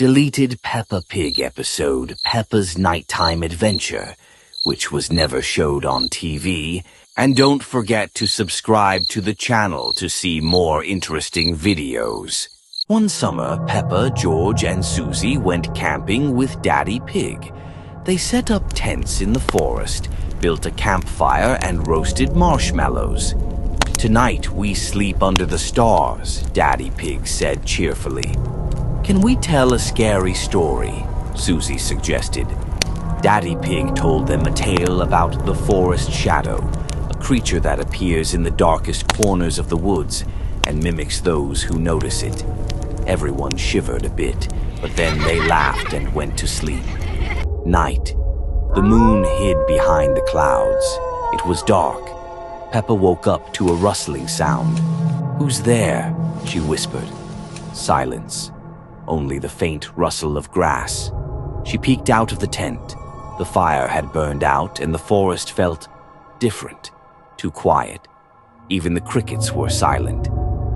Deleted Peppa Pig episode Peppa's Nighttime Adventure, which was never showed on TV. And don't forget to subscribe to the channel to see more interesting videos. One summer, Peppa, George, and Susie went camping with Daddy Pig. They set up tents in the forest, built a campfire, and roasted marshmallows. "Tonight we sleep under the stars," Daddy Pig said cheerfully. "Can we tell a scary story?" Susie suggested. Daddy Pig told them a tale about the forest shadow, a creature that appears in the darkest corners of the woods and mimics those who notice it. Everyone shivered a bit, but then they laughed and went to sleep. Night. The moon hid behind the clouds. It was dark. Peppa woke up to a rustling sound. "Who's there?" she whispered. Silence. Only the faint rustle of grass. She peeked out of the tent. The fire had burned out and the forest felt different, too quiet. Even the crickets were silent.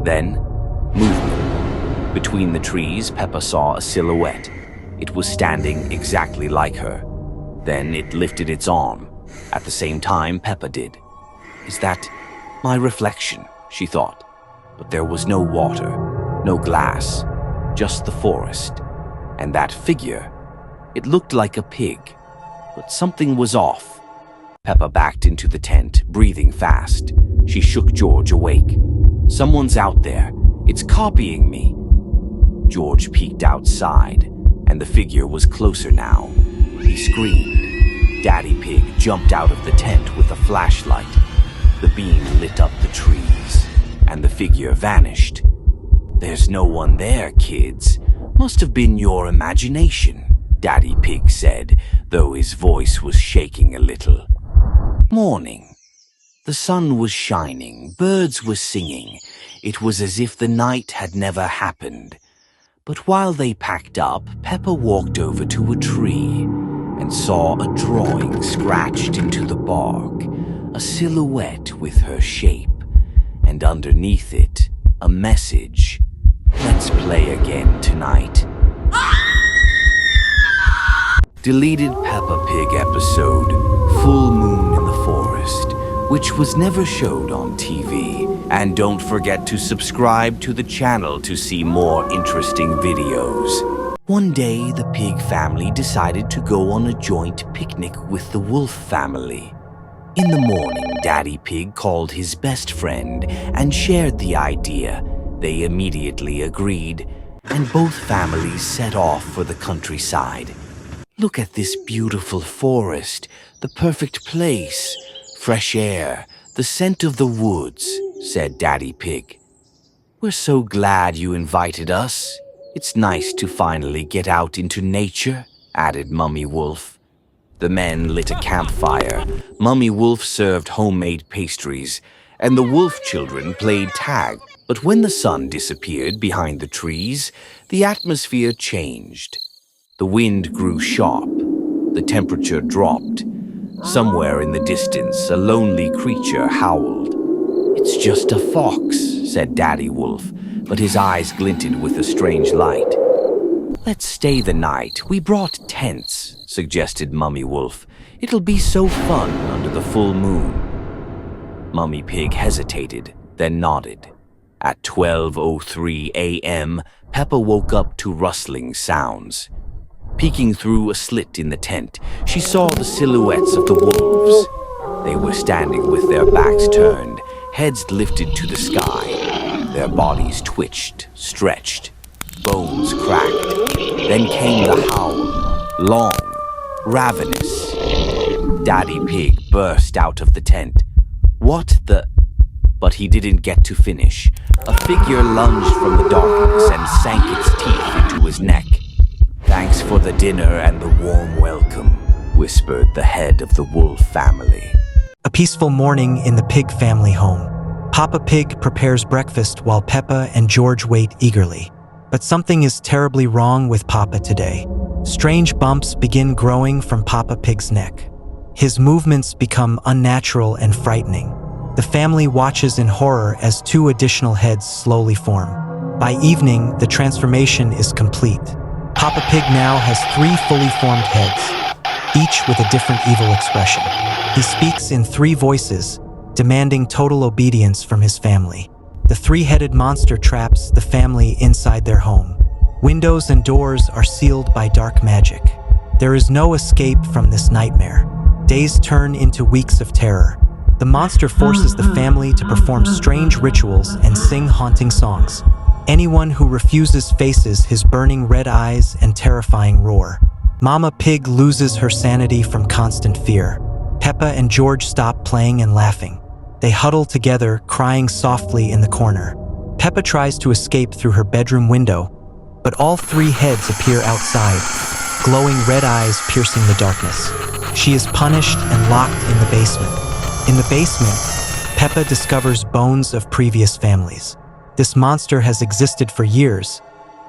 Then, movement. Between the trees, Peppa saw a silhouette. It was standing exactly like her. Then it lifted its arm. At the same time, Peppa did. "Is that my reflection?" she thought. But there was no water, no glass, just the forest. And that figure, it looked like a pig, but something was off. Peppa backed into the tent, breathing fast. She shook George awake. "Someone's out there. It's copying me." George peeked outside, and the figure was closer now. He screamed. Daddy Pig jumped out of the tent with a flashlight. The beam lit up the trees, and the figure vanished. "There's no one there, kids. Must have been your imagination," Daddy Pig said, though his voice was shaking a little. Morning. The sun was shining, birds were singing. It was as if the night had never happened. But while they packed up, Peppa walked over to a tree and saw a drawing scratched into the bark, a silhouette with her shape, and underneath it, a message. "Let's play again tonight." Deleted Peppa Pig episode Full Moon in the Forest, which was never showed on TV. And don't forget to subscribe to the channel to see more interesting videos. One day, the pig family decided to go on a joint picnic with the wolf family. In the morning, Daddy Pig called his best friend and shared the idea. They immediately agreed, and both families set off for the countryside. "Look at this beautiful forest, the perfect place. Fresh air, the scent of the woods," said Daddy Pig. "We're so glad you invited us. It's nice to finally get out into nature," added Mummy Wolf. The men lit a campfire. Mummy Wolf served homemade pastries, and the wolf children played tag. But when the sun disappeared behind the trees, the atmosphere changed. The wind grew sharp. The temperature dropped. Somewhere in the distance, a lonely creature howled. "It's just a fox," said Daddy Wolf, but his eyes glinted with a strange light. "Let's stay the night. We brought tents," suggested Mummy Wolf. "It'll be so fun under the full moon." Mummy Pig hesitated, then nodded. At 12:03 a.m., Peppa woke up to rustling sounds. Peeking through a slit in the tent, she saw the silhouettes of the wolves. They were standing with their backs turned, heads lifted to the sky. Their bodies twitched, stretched, bones cracked. Then came the howl, long, ravenous. Daddy Pig burst out of the tent. "What the—" But he didn't get to finish. A figure lunged from the darkness and sank its teeth into his neck. "Thanks for the dinner and the warm welcome," whispered the head of the wolf family. A peaceful morning in the pig family home. Papa Pig prepares breakfast while Peppa and George wait eagerly. But something is terribly wrong with Papa today. Strange bumps begin growing from Papa Pig's neck. His movements become unnatural and frightening. The family watches in horror as 2 additional heads slowly form. By evening, the transformation is complete. Papa Pig now has 3 fully formed heads, each with a different evil expression. He speaks in 3 voices, demanding total obedience from his family. The 3-headed monster traps the family inside their home. Windows and doors are sealed by dark magic. There is no escape from this nightmare. Days turn into weeks of terror. The monster forces the family to perform strange rituals and sing haunting songs. Anyone who refuses faces his burning red eyes and terrifying roar. Mama Pig loses her sanity from constant fear. Peppa and George stop playing and laughing. They huddle together, crying softly in the corner. Peppa tries to escape through her bedroom window, but all 3 heads appear outside, glowing red eyes piercing the darkness. She is punished and locked in the basement. In the basement, Peppa discovers bones of previous families. This monster has existed for years,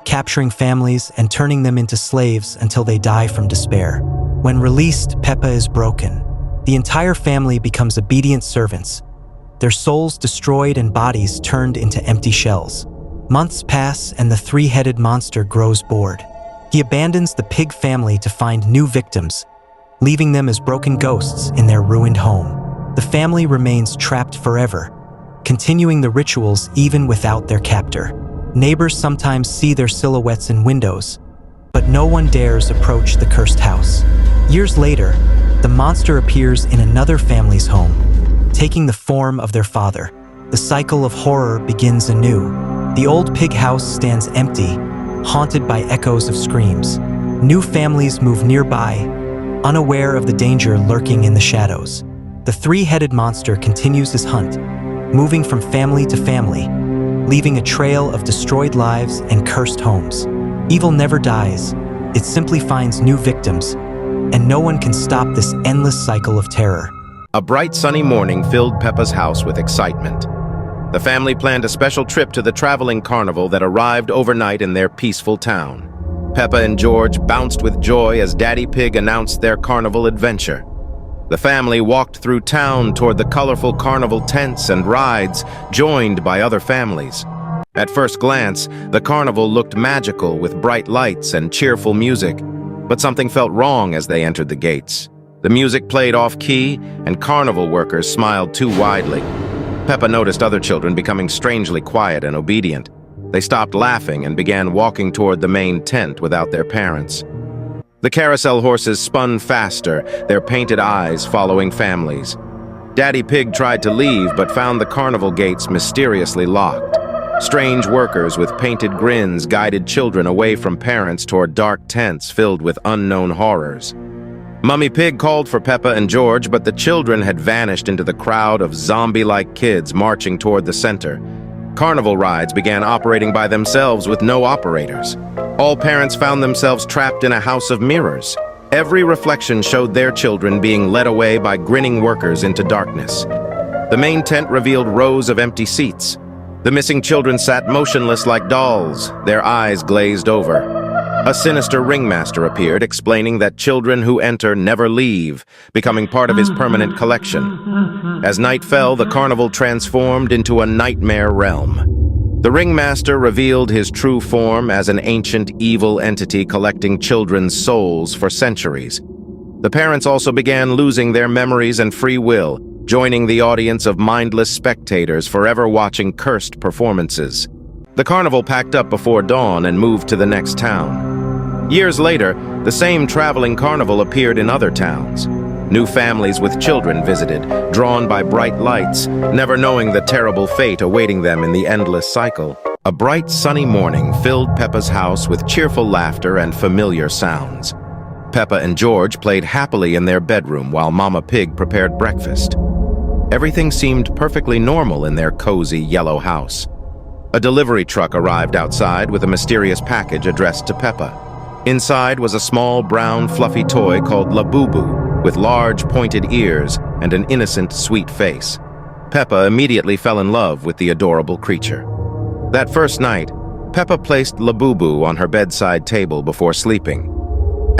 capturing families and turning them into slaves until they die from despair. When released, Peppa is broken. The entire family becomes obedient servants, their souls destroyed and bodies turned into empty shells. Months pass and the 3-headed monster grows bored. He abandons the pig family to find new victims, leaving them as broken ghosts in their ruined home. The family remains trapped forever, continuing the rituals even without their captor. Neighbors sometimes see their silhouettes in windows, but no one dares approach the cursed house. Years later, the monster appears in another family's home, taking the form of their father. The cycle of horror begins anew. The old pig house stands empty, haunted by echoes of screams. New families move nearby, unaware of the danger lurking in the shadows. The 3-headed monster continues his hunt, moving from family to family, leaving a trail of destroyed lives and cursed homes. Evil never dies, it simply finds new victims, and no one can stop this endless cycle of terror. A bright sunny morning filled Peppa's house with excitement. The family planned a special trip to the traveling carnival that arrived overnight in their peaceful town. Peppa and George bounced with joy as Daddy Pig announced their carnival adventure. The family walked through town toward the colorful carnival tents and rides, joined by other families. At first glance, the carnival looked magical with bright lights and cheerful music, but something felt wrong as they entered the gates. The music played off-key, and carnival workers smiled too widely. Peppa noticed other children becoming strangely quiet and obedient. They stopped laughing and began walking toward the main tent without their parents. The carousel horses spun faster, their painted eyes following families. Daddy Pig tried to leave but found the carnival gates mysteriously locked. Strange workers with painted grins guided children away from parents toward dark tents filled with unknown horrors. Mummy Pig called for Peppa and George, but the children had vanished into the crowd of zombie-like kids marching toward the center. Carnival rides began operating by themselves with no operators. All parents found themselves trapped in a house of mirrors. Every reflection showed their children being led away by grinning workers into darkness. The main tent revealed rows of empty seats. The missing children sat motionless like dolls, their eyes glazed over. A sinister ringmaster appeared, explaining that children who enter never leave, becoming part of his permanent collection. As night fell, the carnival transformed into a nightmare realm. The ringmaster revealed his true form as an ancient evil entity collecting children's souls for centuries. The parents also began losing their memories and free will, joining the audience of mindless spectators forever watching cursed performances. The carnival packed up before dawn and moved to the next town. Years later, the same traveling carnival appeared in other towns. New families with children visited, drawn by bright lights, never knowing the terrible fate awaiting them in the endless cycle. A bright, sunny morning filled Peppa's house with cheerful laughter and familiar sounds. Peppa and George played happily in their bedroom while Mama Pig prepared breakfast. Everything seemed perfectly normal in their cozy yellow house. A delivery truck arrived outside with a mysterious package addressed to Peppa. Inside was a small, brown, fluffy toy called Labubu, with large, pointed ears and an innocent, sweet face. Peppa immediately fell in love with the adorable creature. That first night, Peppa placed Labubu on her bedside table before sleeping.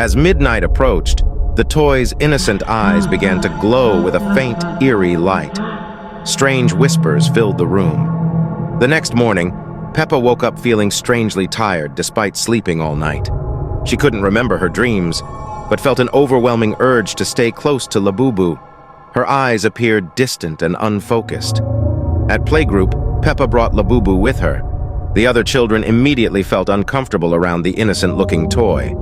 As midnight approached, the toy's innocent eyes began to glow with a faint, eerie light. Strange whispers filled the room. The next morning, Peppa woke up feeling strangely tired despite sleeping all night. She couldn't remember her dreams, but felt an overwhelming urge to stay close to Labubu. Her eyes appeared distant and unfocused. At playgroup, Peppa brought Labubu with her. The other children immediately felt uncomfortable around the innocent-looking toy.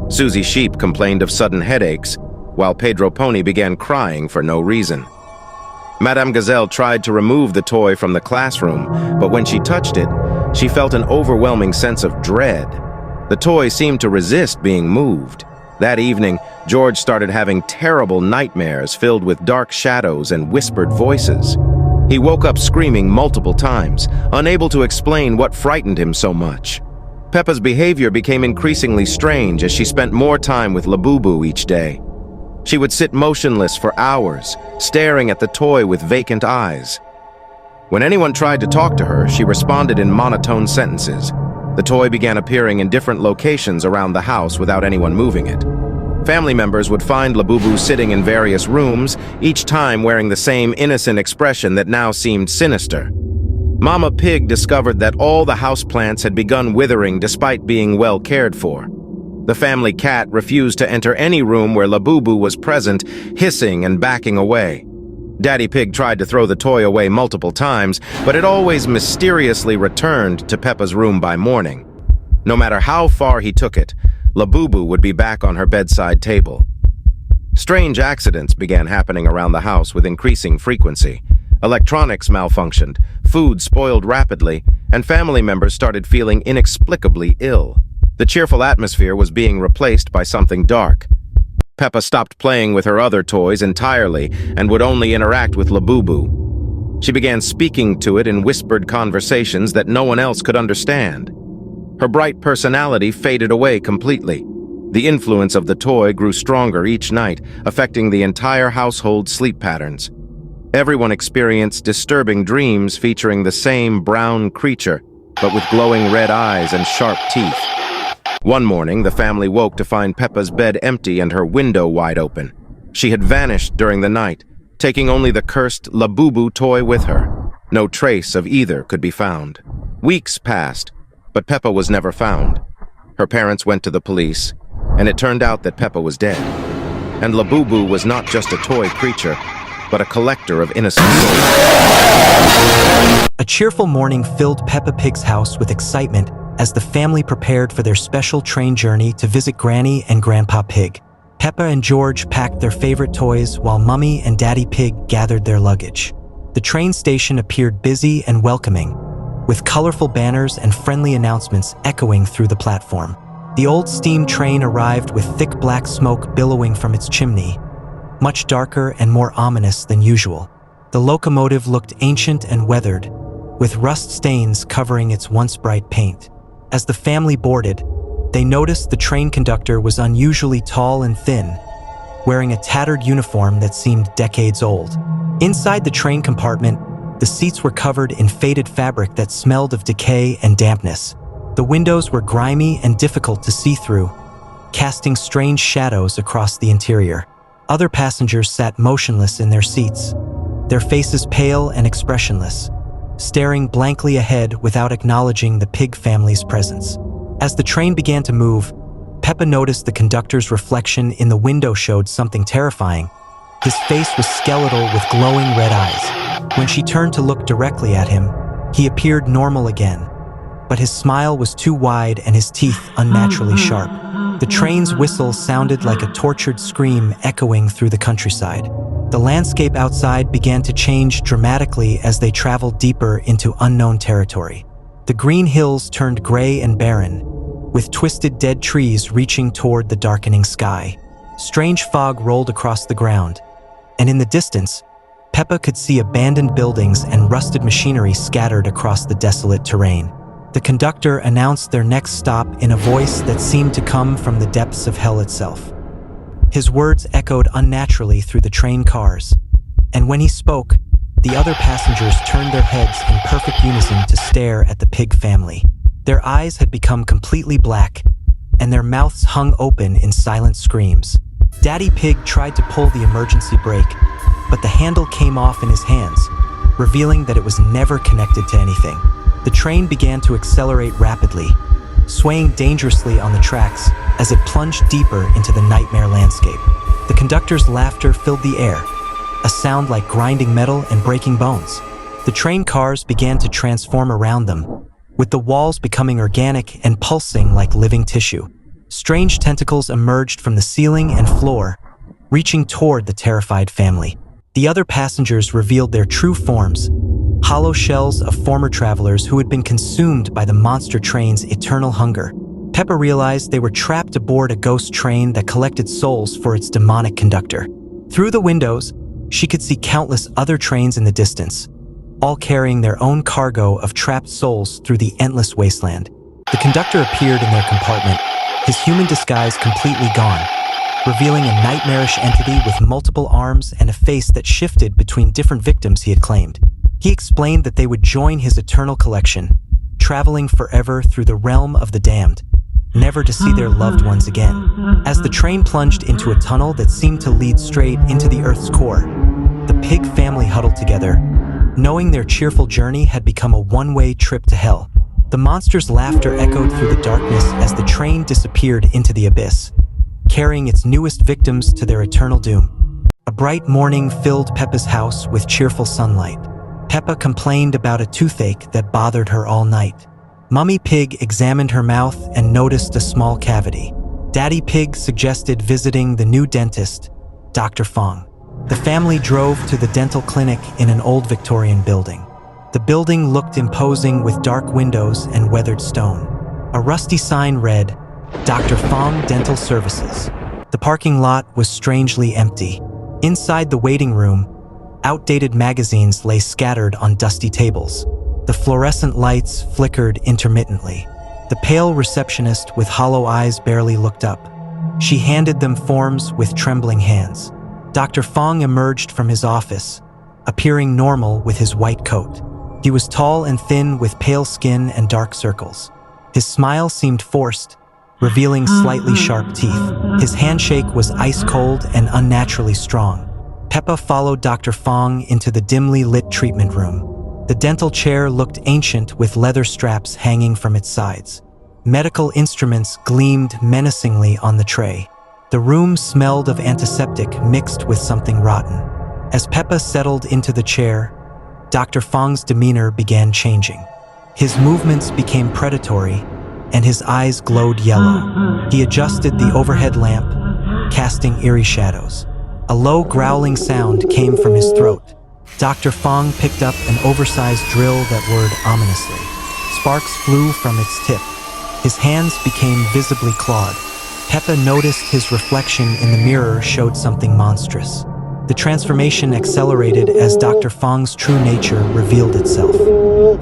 Susie Sheep complained of sudden headaches, while Pedro Pony began crying for no reason. Madame Gazelle tried to remove the toy from the classroom, but when she touched it, she felt an overwhelming sense of dread. The toy seemed to resist being moved. That evening, George started having terrible nightmares filled with dark shadows and whispered voices. He woke up screaming multiple times, unable to explain what frightened him so much. Peppa's behavior became increasingly strange as she spent more time with Labubu each day. She would sit motionless for hours, staring at the toy with vacant eyes. When anyone tried to talk to her, she responded in monotone sentences. The toy began appearing in different locations around the house without anyone moving it. Family members would find Labubu sitting in various rooms, each time wearing the same innocent expression that now seemed sinister. Mama Pig discovered that all the houseplants had begun withering despite being well cared for. The family cat refused to enter any room where Labubu was present, hissing and backing away. Daddy Pig tried to throw the toy away multiple times, but it always mysteriously returned to Peppa's room by morning. No matter how far he took it, Labubu would be back on her bedside table. Strange accidents began happening around the house with increasing frequency. Electronics malfunctioned, food spoiled rapidly, and family members started feeling inexplicably ill. The cheerful atmosphere was being replaced by something dark. Peppa stopped playing with her other toys entirely and would only interact with Labubu. She began speaking to it in whispered conversations that no one else could understand. Her bright personality faded away completely. The influence of the toy grew stronger each night, affecting the entire household's sleep patterns. Everyone experienced disturbing dreams featuring the same brown creature, but with glowing red eyes and sharp teeth. One morning, the family woke to find Peppa's bed empty and her window wide open. She had vanished during the night, taking only the cursed Labubu toy with her. No trace of either could be found. Weeks passed, but Peppa was never found. Her parents went to the police, and it turned out that Peppa was dead. And Labubu was not just a toy creature, but a collector of innocent souls. A cheerful morning filled Peppa Pig's house with excitement as the family prepared for their special train journey to visit Granny and Grandpa Pig. Peppa and George packed their favorite toys while Mummy and Daddy Pig gathered their luggage. The train station appeared busy and welcoming, with colorful banners and friendly announcements echoing through the platform. The old steam train arrived with thick black smoke billowing from its chimney, much darker and more ominous than usual. The locomotive looked ancient and weathered, with rust stains covering its once bright paint. As the family boarded, they noticed the train conductor was unusually tall and thin, wearing a tattered uniform that seemed decades old. Inside the train compartment, the seats were covered in faded fabric that smelled of decay and dampness. The windows were grimy and difficult to see through, casting strange shadows across the interior. Other passengers sat motionless in their seats, their faces pale and expressionless, staring blankly ahead without acknowledging the Pig family's presence. As the train began to move, Peppa noticed the conductor's reflection in the window showed something terrifying. His face was skeletal with glowing red eyes. When she turned to look directly at him, he appeared normal again, but his smile was too wide and his teeth unnaturally sharp. The train's whistle sounded like a tortured scream echoing through the countryside. The landscape outside began to change dramatically as they traveled deeper into unknown territory. The green hills turned gray and barren, with twisted dead trees reaching toward the darkening sky. Strange fog rolled across the ground, and in the distance, Peppa could see abandoned buildings and rusted machinery scattered across the desolate terrain. The conductor announced their next stop in a voice that seemed to come from the depths of hell itself. His words echoed unnaturally through the train cars, and when he spoke, the other passengers turned their heads in perfect unison to stare at the Pig family. Their eyes had become completely black, and their mouths hung open in silent screams. Daddy Pig tried to pull the emergency brake, but the handle came off in his hands, revealing that it was never connected to anything. The train began to accelerate rapidly, swaying dangerously on the tracks as it plunged deeper into the nightmare landscape. The conductor's laughter filled the air, a sound like grinding metal and breaking bones. The train cars began to transform around them, with the walls becoming organic and pulsing like living tissue. Strange tentacles emerged from the ceiling and floor, reaching toward the terrified family. The other passengers revealed their true forms, hollow shells of former travelers who had been consumed by the monster train's eternal hunger. Peppa realized they were trapped aboard a ghost train that collected souls for its demonic conductor. Through the windows, she could see countless other trains in the distance, all carrying their own cargo of trapped souls through the endless wasteland. The conductor appeared in their compartment, his human disguise completely gone, revealing a nightmarish entity with multiple arms and a face that shifted between different victims he had claimed. He explained that they would join his eternal collection, traveling forever through the realm of the damned, never to see their loved ones again. As the train plunged into a tunnel that seemed to lead straight into the Earth's core, the pig family huddled together, knowing their cheerful journey had become a one-way trip to hell. The monster's laughter echoed through the darkness as the train disappeared into the abyss, carrying its newest victims to their eternal doom. A bright morning filled Peppa's house with cheerful sunlight. Peppa complained about a toothache that bothered her all night. Mummy Pig examined her mouth and noticed a small cavity. Daddy Pig suggested visiting the new dentist, Dr. Fong. The family drove to the dental clinic in an old Victorian building. The building looked imposing with dark windows and weathered stone. A rusty sign read, Dr. Fong Dental Services. The parking lot was strangely empty. Inside the waiting room, outdated magazines lay scattered on dusty tables. The fluorescent lights flickered intermittently. The pale receptionist with hollow eyes barely looked up. She handed them forms with trembling hands. Dr. Fong emerged from his office, appearing normal with his white coat. He was tall and thin with pale skin and dark circles. His smile seemed forced, revealing slightly sharp teeth. His handshake was ice cold and unnaturally strong. Peppa followed Dr. Fong into the dimly lit treatment room. The dental chair looked ancient with leather straps hanging from its sides. Medical instruments gleamed menacingly on the tray. The room smelled of antiseptic mixed with something rotten. As Peppa settled into the chair, Dr. Fong's demeanor began changing. His movements became predatory, and his eyes glowed yellow. He adjusted the overhead lamp, casting eerie shadows. A low growling sound came from his throat. Dr. Fong picked up an oversized drill that whirred ominously. Sparks flew from its tip. His hands became visibly clawed. Peppa noticed his reflection in the mirror showed something monstrous. The transformation accelerated as Dr. Fong's true nature revealed itself.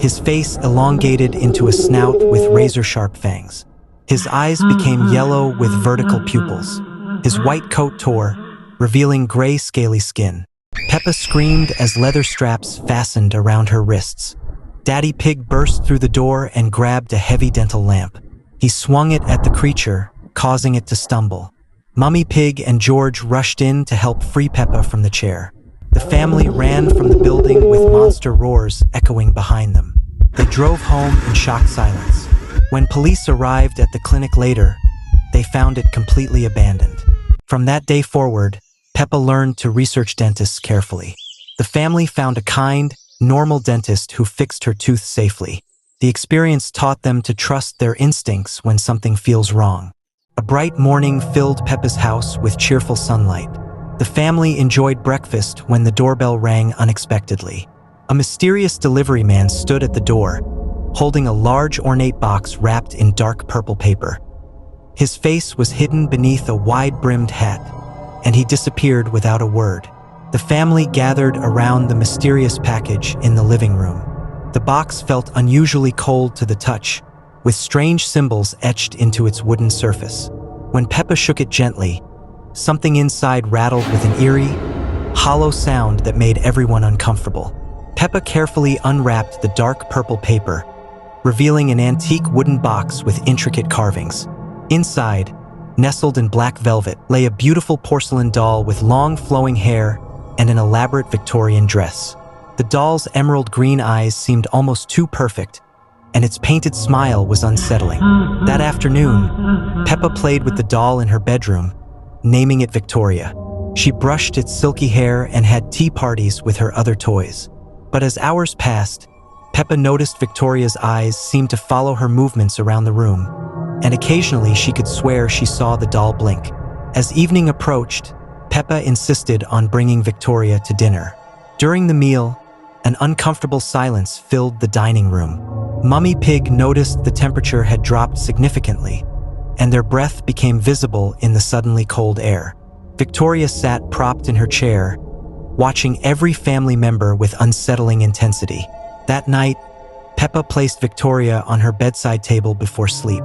His face elongated into a snout with razor-sharp fangs. His eyes became yellow with vertical pupils. His white coat tore, revealing gray, scaly skin. Peppa screamed as leather straps fastened around her wrists. Daddy Pig burst through the door and grabbed a heavy dental lamp. He swung it at the creature, causing it to stumble. Mummy Pig and George rushed in to help free Peppa from the chair. The family ran from the building with monster roars echoing behind them. They drove home in shocked silence. When police arrived at the clinic later, they found it completely abandoned. From that day forward, Peppa learned to research dentists carefully. The family found a kind, normal dentist who fixed her tooth safely. The experience taught them to trust their instincts when something feels wrong. A bright morning filled Peppa's house with cheerful sunlight. The family enjoyed breakfast when the doorbell rang unexpectedly. A mysterious delivery man stood at the door, holding a large ornate box wrapped in dark purple paper. His face was hidden beneath a wide-brimmed hat, and he disappeared without a word. The family gathered around the mysterious package in the living room. The box felt unusually cold to the touch, with strange symbols etched into its wooden surface. When Peppa shook it gently, something inside rattled with an eerie, hollow sound that made everyone uncomfortable. Peppa carefully unwrapped the dark purple paper, revealing an antique wooden box with intricate carvings. Inside, nestled in black velvet, lay a beautiful porcelain doll with long flowing hair and an elaborate Victorian dress. The doll's emerald green eyes seemed almost too perfect, and its painted smile was unsettling. That afternoon, Peppa played with the doll in her bedroom, naming it Victoria. She brushed its silky hair and had tea parties with her other toys. But as hours passed, Peppa noticed Victoria's eyes seemed to follow her movements around the room, and occasionally she could swear she saw the doll blink. As evening approached, Peppa insisted on bringing Victoria to dinner. During the meal, an uncomfortable silence filled the dining room. Mummy Pig noticed the temperature had dropped significantly, and their breath became visible in the suddenly cold air. Victoria sat propped in her chair, watching every family member with unsettling intensity. That night, Peppa placed Victoria on her bedside table before sleep.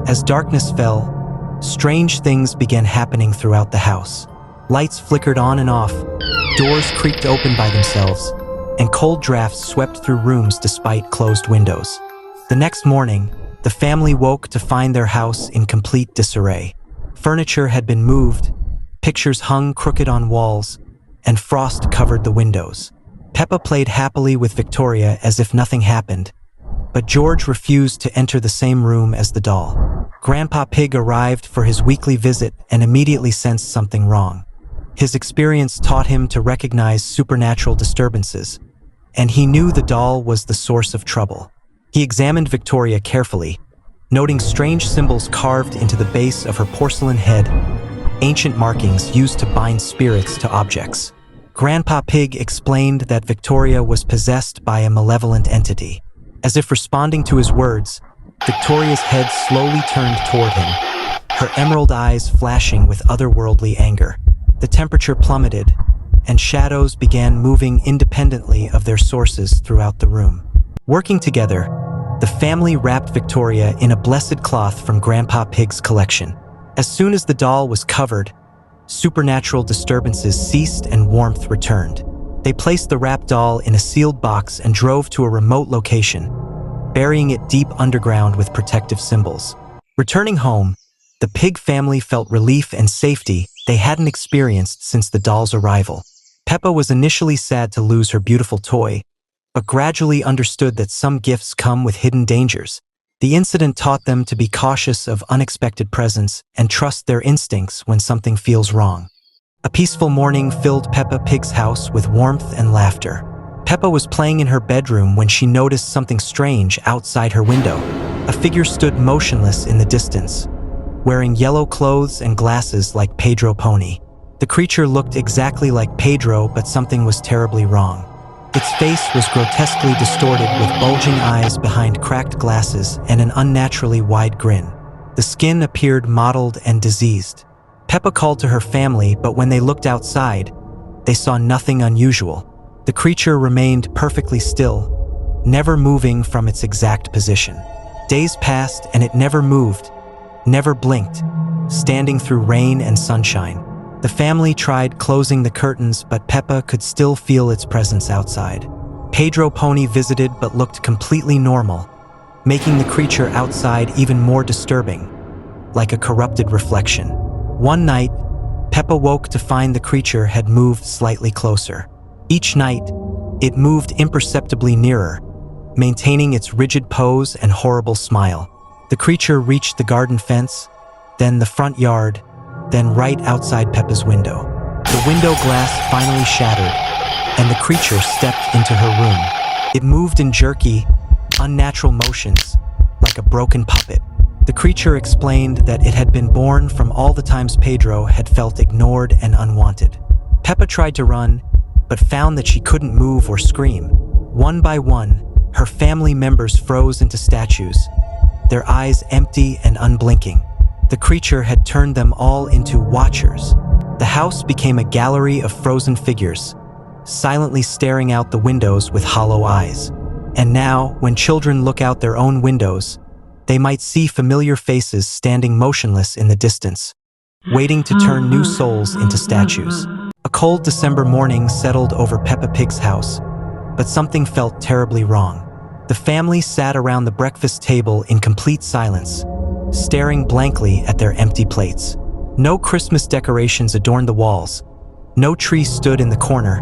As darkness fell, strange things began happening throughout the house. Lights flickered on and off, doors creaked open by themselves, and cold drafts swept through rooms despite closed windows. The next morning, the family woke to find their house in complete disarray. Furniture had been moved, pictures hung crooked on walls, and frost covered the windows. Peppa played happily with Victoria as if nothing happened, but George refused to enter the same room as the doll. Grandpa Pig arrived for his weekly visit and immediately sensed something wrong. His experience taught him to recognize supernatural disturbances, and he knew the doll was the source of trouble. He examined Victoria carefully, noting strange symbols carved into the base of her porcelain head, ancient markings used to bind spirits to objects. Grandpa Pig explained that Victoria was possessed by a malevolent entity. As if responding to his words, Victoria's head slowly turned toward him, her emerald eyes flashing with otherworldly anger. The temperature plummeted, and shadows began moving independently of their sources throughout the room. Working together, the family wrapped Victoria in a blessed cloth from Grandpa Pig's collection. As soon as the doll was covered, supernatural disturbances ceased and warmth returned. They placed the wrapped doll in a sealed box and drove to a remote location, burying it deep underground with protective symbols. Returning home, the Pig family felt relief and safety they hadn't experienced since the doll's arrival. Peppa was initially sad to lose her beautiful toy, but gradually understood that some gifts come with hidden dangers. The incident taught them to be cautious of unexpected presents and trust their instincts when something feels wrong. A peaceful morning filled Peppa Pig's house with warmth and laughter. Peppa was playing in her bedroom when she noticed something strange outside her window. A figure stood motionless in the distance, wearing yellow clothes and glasses like Pedro Pony. The creature looked exactly like Pedro, but something was terribly wrong. Its face was grotesquely distorted with bulging eyes behind cracked glasses and an unnaturally wide grin. The skin appeared mottled and diseased. Peppa called to her family, but when they looked outside, they saw nothing unusual. The creature remained perfectly still, never moving from its exact position. Days passed and it never moved, never blinked, standing through rain and sunshine. The family tried closing the curtains, but Peppa could still feel its presence outside. Pedro Pony visited but looked completely normal, making the creature outside even more disturbing, like a corrupted reflection. One night, Peppa woke to find the creature had moved slightly closer. Each night, it moved imperceptibly nearer, maintaining its rigid pose and horrible smile. The creature reached the garden fence, then the front yard, then right outside Peppa's window. The window glass finally shattered, and the creature stepped into her room. It moved in jerky, unnatural motions, like a broken puppet. The creature explained that it had been born from all the times Pedro had felt ignored and unwanted. Peppa tried to run, but found that she couldn't move or scream. One by one, her family members froze into statues, their eyes empty and unblinking. The creature had turned them all into watchers. The house became a gallery of frozen figures, silently staring out the windows with hollow eyes. And now, when children look out their own windows, they might see familiar faces standing motionless in the distance, waiting to turn new souls into statues. A cold December morning settled over Peppa Pig's house, but something felt terribly wrong. The family sat around the breakfast table in complete silence, staring blankly at their empty plates. No Christmas decorations adorned the walls, no tree stood in the corner,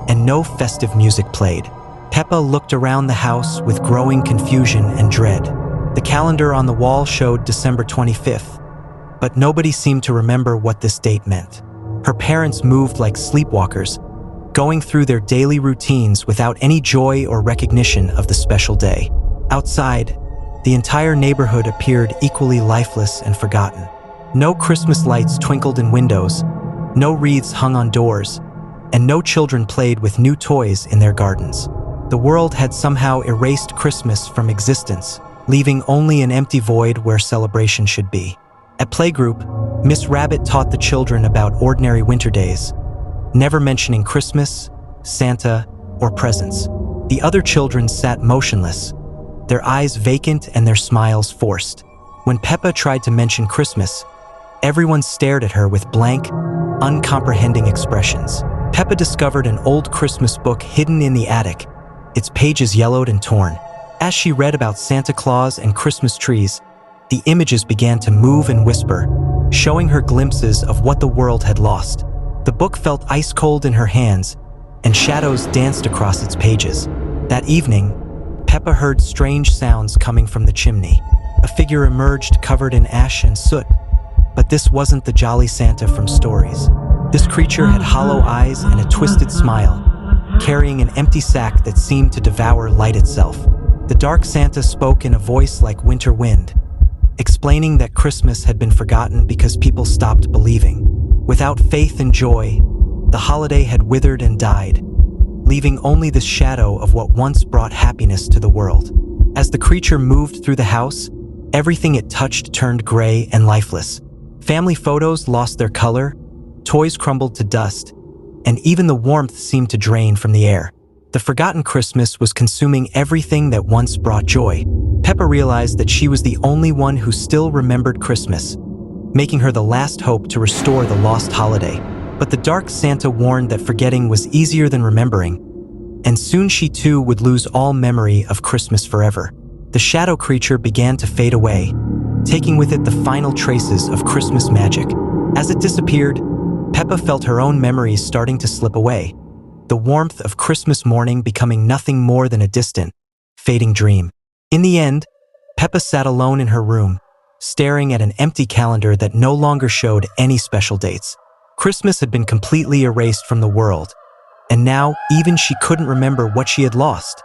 and no festive music played. Peppa looked around the house with growing confusion and dread. The calendar on the wall showed December 25th, but nobody seemed to remember what this date meant. Her parents moved like sleepwalkers, going through their daily routines without any joy or recognition of the special day. Outside, the entire neighborhood appeared equally lifeless and forgotten. No Christmas lights twinkled in windows, no wreaths hung on doors, and no children played with new toys in their gardens. The world had somehow erased Christmas from existence, leaving only an empty void where celebration should be. At playgroup, Miss Rabbit taught the children about ordinary winter days, never mentioning Christmas, Santa, or presents. The other children sat motionless, their eyes vacant and their smiles forced. When Peppa tried to mention Christmas, everyone stared at her with blank, uncomprehending expressions. Peppa discovered an old Christmas book hidden in the attic, its pages yellowed and torn. As she read about Santa Claus and Christmas trees, the images began to move and whisper, showing her glimpses of what the world had lost. The book felt ice-cold in her hands, and shadows danced across its pages. That evening, Peppa heard strange sounds coming from the chimney. A figure emerged covered in ash and soot, but this wasn't the jolly Santa from stories. This creature had hollow eyes and a twisted smile, carrying an empty sack that seemed to devour light itself. The dark Santa spoke in a voice like winter wind, explaining that Christmas had been forgotten because people stopped believing. Without faith and joy, the holiday had withered and died, leaving only the shadow of what once brought happiness to the world. As the creature moved through the house, everything it touched turned gray and lifeless. Family photos lost their color, toys crumbled to dust, and even the warmth seemed to drain from the air. The forgotten Christmas was consuming everything that once brought joy. Peppa realized that she was the only one who still remembered Christmas, making her the last hope to restore the lost holiday. But the dark Santa warned that forgetting was easier than remembering, and soon she too would lose all memory of Christmas forever. The shadow creature began to fade away, taking with it the final traces of Christmas magic. As it disappeared, Peppa felt her own memories starting to slip away, the warmth of Christmas morning becoming nothing more than a distant, fading dream. In the end, Peppa sat alone in her room, staring at an empty calendar that no longer showed any special dates. Christmas had been completely erased from the world, and now even she couldn't remember what she had lost,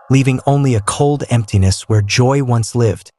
leaving only a cold emptiness where joy once lived.